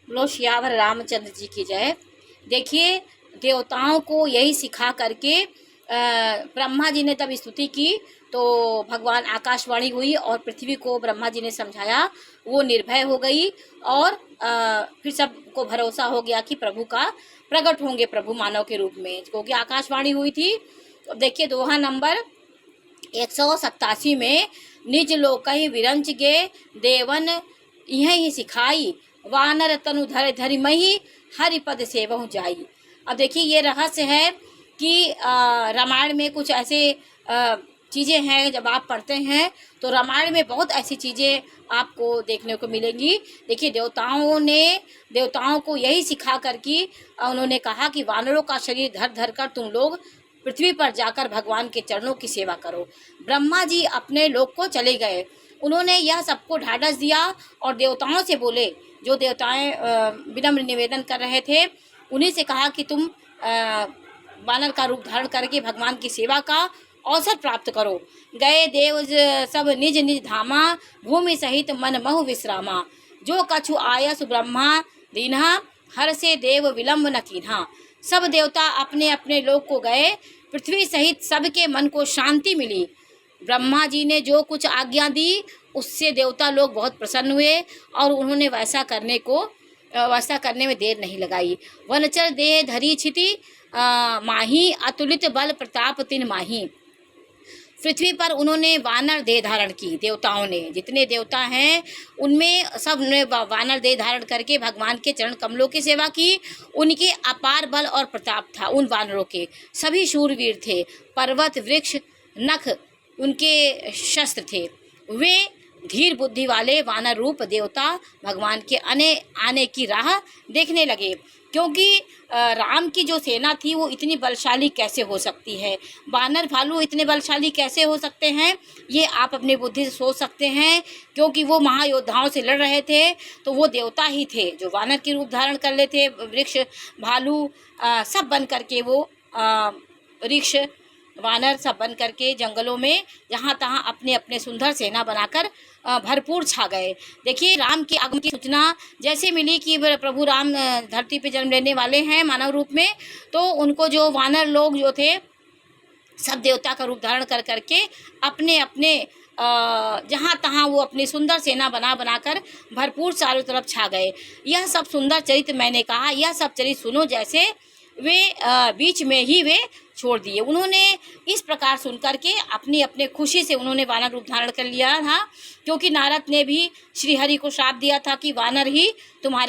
बोलो सियावर रामचंद्र जी की जय। देखिए, देवताओं को यही सिखा करके ब्रह्मा जी ने तब स्तुति की तो भगवान आकाशवाणी हुई और पृथ्वी को ब्रह्मा जी ने समझाया, वो निर्भय हो गई और फिर सबको भरोसा हो गया कि प्रभु का प्रकट होंगे, प्रभु मानव के रूप में, क्योंकि आकाशवाणी हुई थी। तो देखिए दोहा नंबर 187 में, निज लोकहि विरंच गे देवन यही सिखाई, वानर तनु धर धरि मही हरिपद सेवहु जाई। अब देखिए ये रहस्य है कि रामायण में कुछ ऐसे चीज़ें हैं, जब आप पढ़ते हैं तो रामायण में बहुत ऐसी चीज़ें आपको देखने को मिलेंगी। देखिए देवताओं को यही सिखा कर कि उन्होंने कहा कि वानरों का शरीर धर धर कर तुम लोग पृथ्वी पर जाकर भगवान के चरणों की सेवा करो। ब्रह्मा जी अपने लोक को चले गए, उन्होंने यह सबको ढाढ़स दिया और देवताओं से बोले, जो देवताएं विनम्र निवेदन कर रहे थे उन्हीं से कहा कि तुम वानर का रूप धारण करके भगवान की सेवा का अवसर प्राप्त करो। गए देव सब निज निज धामा, भूमि सहित मन महु विश्रामा, जो कछु आयस ब्रह्मा दीन्हा, हर से देव विलंब न कीन्हा। सब देवता अपने अपने लोक को गए, पृथ्वी सहित सबके मन को शांति मिली। ब्रह्मा जी ने जो कुछ आज्ञा दी उससे देवता लोग बहुत प्रसन्न हुए और उन्होंने वैसा करने में देर नहीं लगाई। वनचर देह धरी छिति माही, अतुलित बल प्रताप तिन माही। पृथ्वी पर उन्होंने वानर देह धारण की। देवताओं ने, जितने देवता हैं उनमें सब ने वानर देह धारण करके भगवान के चरण कमलों की सेवा की। उनके अपार बल और प्रताप था, उन वानरों के सभी शूरवीर थे। पर्वत वृक्ष नख उनके शस्त्र थे। वे धीर बुद्धि वाले वानर रूप देवता भगवान के आने की राह देखने लगे, क्योंकि राम की जो सेना थी वो इतनी बलशाली कैसे हो सकती है, वानर भालू इतने बलशाली कैसे हो सकते हैं, ये आप अपनी बुद्धि से सोच सकते हैं। क्योंकि वो महायोद्धाओं से लड़ रहे थे तो वो देवता ही थे जो वानर के रूप धारण कर लेते, वृक्ष भालू सब बन करके वो वृक्ष वानर सब बन करके जंगलों में जहाँ तहाँ अपने अपने सुंदर सेना बनाकर भरपूर छा गए। देखिए राम के आगमन की सूचना जैसे मिली कि प्रभु राम धरती पे जन्म लेने वाले हैं मानव रूप में, तो उनको जो वानर लोग जो थे सब देवता का रूप धारण कर करके अपने अपने जहाँ तहाँ वो अपनी सुंदर सेना बनाकर भरपूर चारों तरफ छा गए। यह सब सुंदर चरित्र मैंने कहा, यह सब चरित्र सुनो जैसे वे बीच में ही वे छोड़ दिए। उन्होंने इस प्रकार सुन करके अपनी अपने खुशी से उन्होंने वानर रूप धारण कर लिया था, क्योंकि नारद ने भी श्रीहरि को श्राप दिया था कि वानर ही तुम्हारे